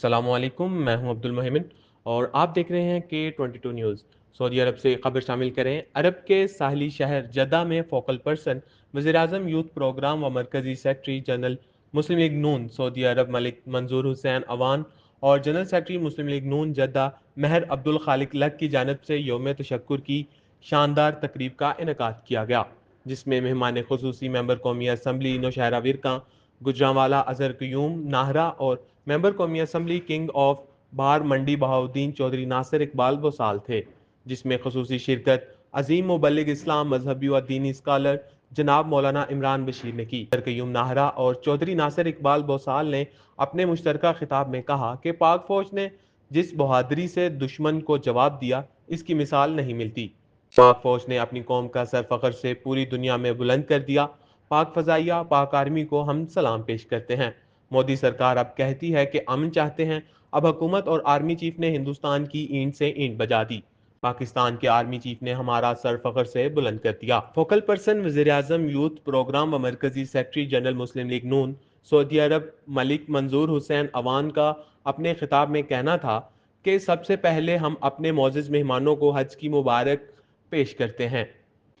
अस्सलाम वालेकुम, मैं हूं अब्दुल मोमिन और आप देख रहे हैं K22 न्यूज़। सऊदी अरब से खबर शामिल करें। अरब के साहली शहर जद्दा में फोकल पर्सन वज़ीर-ए-आज़म यूथ प्रोग्राम व मरकज़ी सेक्रेटरी जनरल मुस्लिम लीग नून सऊदी अरब मलिक मंजूर हुसैन अवान और जनरल सेक्रेटरी मुस्लिम लीग नून जद्दा महर अब्दुल खालिक लक की जानब से यौम तशक्कुर की शानदार तकरीब का इनेकाद किया गया, जिसमें मेहमान खुसूसी मेंबर कौमी असम्बली नौशहरा विरका गुजरांवाला अजहर क्यूम नाहरा और मेंबर कौमी असम्बली किंग ऑफ बार मंडी बहाउद्दीन चौधरी नासिर इकबाल बोसाल थे, जिसमें खसूसी शिरकत अजीम मुबल्लिग इस्लाम मजहबी व दीनी स्कॉलर जनाब मौलाना इमरान बशीर ने की। क्यूम नाहरा और चौधरी नासिर इकबाल बोसाल ने अपने मुश्तरका खिताब में कहा कि पाक फौज ने जिस बहादुरी से दुश्मन को जवाब दिया, इसकी मिसाल नहीं मिलती। पाक फौज ने अपनी कौम का सर फख्र से पूरी दुनिया में बुलंद कर दिया। पाक फजाइया पाक आर्मी को हम सलाम पेश करते हैं। मोदी सरकार अब कहती है कि अमन चाहते हैं, अब हुकूमत और आर्मी चीफ ने हिंदुस्तान की ईंट से ईंट बजा दी। पाकिस्तान के आर्मी चीफ ने हमारा सर फख्र से बुलंद कर दिया। फोकल पर्सन वज़ीर आज़म यूथ प्रोग्राम व मरकजी सेक्रेटरी जनरल मुस्लिम लीग नून सऊदी अरब मलिक मंजूर हुसैन अवान का अपने खिताब में कहना था कि सबसे पहले हम अपने मोअज़्ज़िज़ मेहमानों को हज की मुबारक पेश करते हैं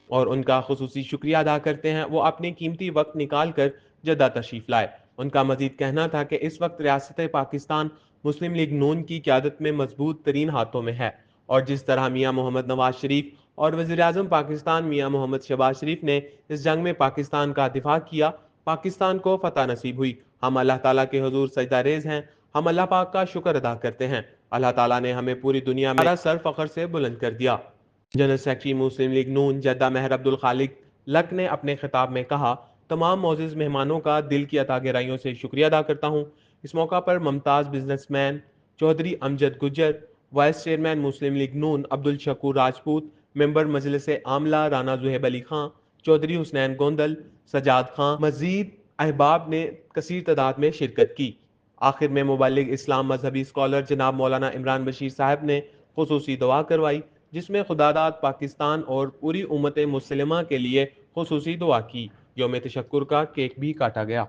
और उनका खुसूसी शुक्रिया अदा करते हैं। वो अपने कीमती वक्त निकाल कर जद्दा तशरीफ लाए। उनका मजीद कहना था कि इस वक्त रियासत पाकिस्तान मुस्लिम लीग नून की क़यादत में मजबूत तरीन हाथों में है और जिस तरह मियाँ मोहम्मद नवाज शरीफ और वज़ीर आज़म पाकिस्तान मियाँ मोहम्मद शहबाज शरीफ ने इस जंग में पाकिस्तान का दिफा किया, पाकिस्तान को फतह नसीब हुई। हम अल्लाह ताला के हुजूर सजदा रेज़ हैं, हम अल्लाह पाक का शुक्र अदा करते हैं। अल्लाह ताला ने हमें पूरी दुनिया में हमारा सर फख्र से बुलंद कर दिया। जनरल सेक्रेटरी मुस्लिम लीग नून जद्दा महर अब्दुल खालिक लक ने अपने खिताब में कहा, तमाम मोअज़्ज़िज़ मेहमानों का दिल की अता गहराइयों से शुक्रिया अदा करता हूँ। इस मौका पर मुमताज़ businessman Chaudhry Amjad Gujjar, vice chairman Muslim League Noon Abdul Shakoor Rajput, member मजलिस आमला राना जुहेब अली खां, चौधरी हुसनैन गोंदल, सजाद खां, मजीद अहबाब ने कसीर तादाद में शिरकत की। आखिर में मुबल्लिग इस्लाम मजहबी स्कॉलर जनाब मौलाना इमरान बशीर साहब ने खुसूसी दुआ करवाई, जिसमें खुदादाद पाकिस्तान और पूरी उम्मत मुसलिमा के लिए खुसूसी दुआ की। यौम तशक्कुर का केक भी काटा गया।